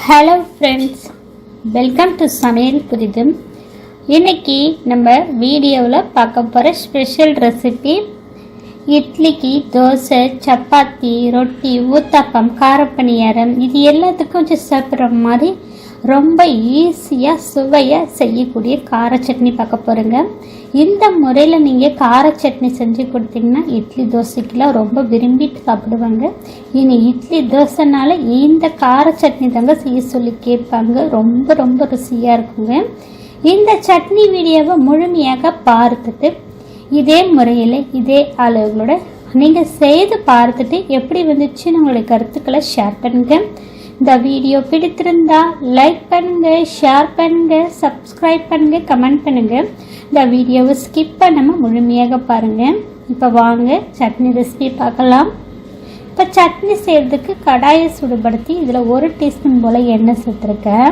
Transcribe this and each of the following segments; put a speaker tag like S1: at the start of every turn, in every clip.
S1: Hello friends, welcome to சமையல் புதிதும். இன்றைக்கி நம்ம வீடியோவில் பார்க்க போகிற ஸ்பெஷல் ரெசிபி இட்லிக்கு தோசை, சப்பாத்தி, ரொட்டி, ஊத்தாப்பம், காரப்பணியாரம் இது எல்லாத்துக்கும் வச்சு சாப்பிட்ற மாதிரி ரொம்ப ஈஸியாக சுவையாக செய்யக்கூடிய கார சட்னி பார்க்க போகிறோங்க. இந்த முறையில் நீங்கள் கார சட்னி செஞ்சு கொடுத்தீங்கன்னா இட்லி தோசைக்கெலாம் ரொம்ப விரும்பிட்டு சாப்பிடுவாங்க. இனி இட்லி தோசைனால இந்த கார சட்னி தாங்க செய்ய சொல்லி கேட்பாங்க. ரொம்ப ரொம்ப ருசியாக இருக்குங்க. இந்த சட்னி வீடியோவை முழுமையாக பார்த்துட்டு இதே முறையில் இதே அளவுகளோட நீங்கள் செய்து பார்த்துட்டு எப்படி வந்துச்சுன்னு உங்களுடைய கருத்துக்களை ஷேர் பண்ணுங்க. இந்த வீடியோ பிடித்திருந்தா லைக் பண்ணுங்க, ஷேர் பண்ணுங்க, சப்ஸ்கிரைப் பண்ணுங்க, கமெண்ட் பண்ணுங்க. இந்த வீடியோவை ஸ்கிப் பண்ணாமல் முழுமையாக பாருங்க. இப்போ வாங்க சட்னி ரெசிபி பார்க்கலாம். இப்போ சட்னி செய்கிறதுக்கு கடாயை சுடுபடுத்தி இதில் 1 டீஸ்பூன் போல் எண்ணெய் சேர்த்துருக்கேன்.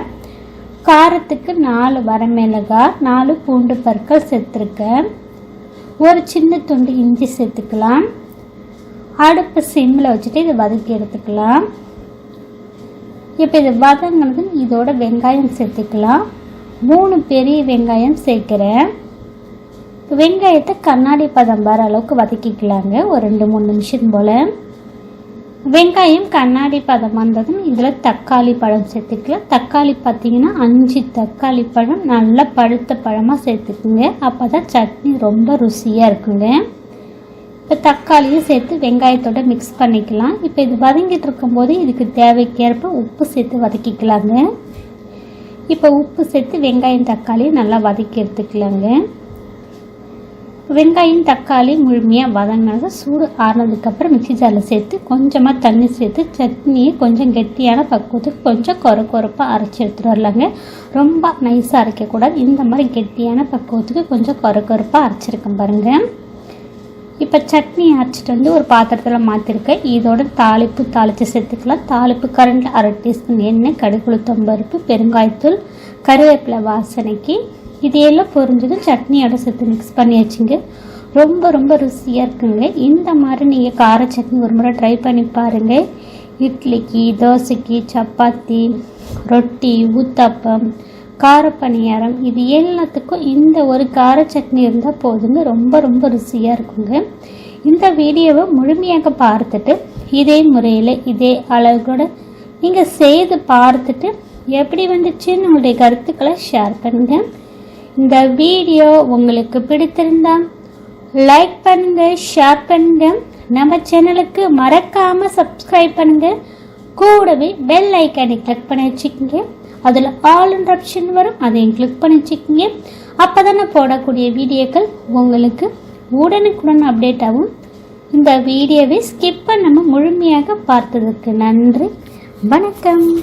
S1: காரத்துக்கு 4 வரமிளகாய், 4 பூண்டு பற்கள் சேர்த்துருக்கேன். ஒரு சின்ன துண்டு இஞ்சி சேர்த்துக்கலாம். அடுப்பு சிம்மில் வச்சுட்டு இதை வதக்கி எடுத்துக்கலாம். இப்போ இது வதங்கினது இதோட வெங்காயம் சேர்த்துக்கலாம். 3 பெரிய வெங்காயம் சேர்க்குறேன். வெங்காயத்தை கண்ணாடி பதம் வர அளவுக்கு வதக்கிக்கலாங்க. ஒரு 2-3 நிமிஷம் போல். வெங்காயம் கண்ணாடி பதம் வந்ததும் இதில் தக்காளி பழம் சேர்த்துக்கலாம். தக்காளி பார்த்திங்கன்னா 5 தக்காளி பழம் நல்லா பழுத்த பழமாக சேர்த்துக்குங்க. அப்போ தான் சட்னி ரொம்ப ருசியாக இருக்குங்க. இப்போ தக்காளியும் சேர்த்து வெங்காயத்தோடு மிக்ஸ் பண்ணிக்கலாம். இப்போ இது வதங்கிட்டு இருக்கும்போது இதுக்கு தேவைக்கேற்ப உப்பு சேர்த்து வதக்கிக்கலாங்க. இப்போ உப்பு சேர்த்து வெங்காயம் தக்காளி நல்லா வதக்கி எடுத்துக்கலாங்க. வெங்காயம் தக்காளி முழுமையாக வதங்கினது சூடு ஆறினதுக்கப்புறம் மிக்ஸி ஜாரில் சேர்த்து கொஞ்சமாக தண்ணி சேர்த்து சட்னியை கொஞ்சம் கெட்டியான பக்குவத்துக்கு கொஞ்சம் கொரப்பாக அரைச்சி எடுத்துகிட்டு வரலாங்க. ரொம்ப நைஸாக அரைக்கக்கூடாது. இந்த மாதிரி கெட்டியான பக்குவத்துக்கு கொஞ்சம் கொரப்பாக அரைச்சிருக்கேன் பாருங்கள். இப்போ சட்னி அரைச்சிட்டு வந்து ஒரு பாத்திரத்தில் மாற்றிருக்கேன். இதோட தாளித்து சேர்த்துக்கலாம். தாளிப்பு கரண்டில் 1/2 டீஸ்பூன் எண்ணெய், கடுகு, உளுத்தம் பருப்பு, பெருங்காயத்தூள், கருவேப்பிலை வாசனைக்கு இது எல்லாம் பொரிஞ்சதும் சட்னியோட சேர்த்து மிக்ஸ் பண்ணி வச்சுங்க. ரொம்ப ரொம்ப ருசியாக இருக்குங்க. இந்த மாதிரி நீங்கள் கார சட்னி ஒரு முறை ட்ரை பண்ணி பாருங்கள். இட்லிக்கு, தோசைக்கு, சப்பாத்தி, ரொட்டி, ஊத்தாப்பம், காரப்பணியாரம் இது எல்லாத்துக்கும் இந்த ஒரு கார சட்னி இருந்தால் போதுங்க. ரொம்ப ரொம்ப ருசியாக இருக்குங்க. இந்த வீடியோவை முழுமையாக பார்த்துட்டு இதே முறையில் இதே அளவுகளோட நீங்கள் செய்து பார்த்துட்டு எப்படி வந்துச்சுன்னு உங்களுடைய கருத்துக்களை ஷேர் பண்ணுங்கள். இந்த வீடியோ உங்களுக்கு பிடித்திருந்தால் லைக் பண்ணுங்கள், ஷேர் பண்ணுங்கள். நம்ம சேனலுக்கு மறக்காமல் சப்ஸ்கிரைப் பண்ணுங்கள். கூடவே பெல் ஐக்கானை கிளிக் பண்ணி வச்சுக்கோங்க. அதில் ஆல் ஆப்ஷன் வரும், அதையும் கிளிக் பண்ணி வச்சுக்கோங்க. அப்போ தானே போடக்கூடிய வீடியோக்கள் உங்களுக்கு உடனுக்குடன் அப்டேட் ஆகும். இந்த வீடியோவை ஸ்கிப் பண்ணாமல் முழுமையாக பார்த்ததுக்கு நன்றி. வணக்கம்.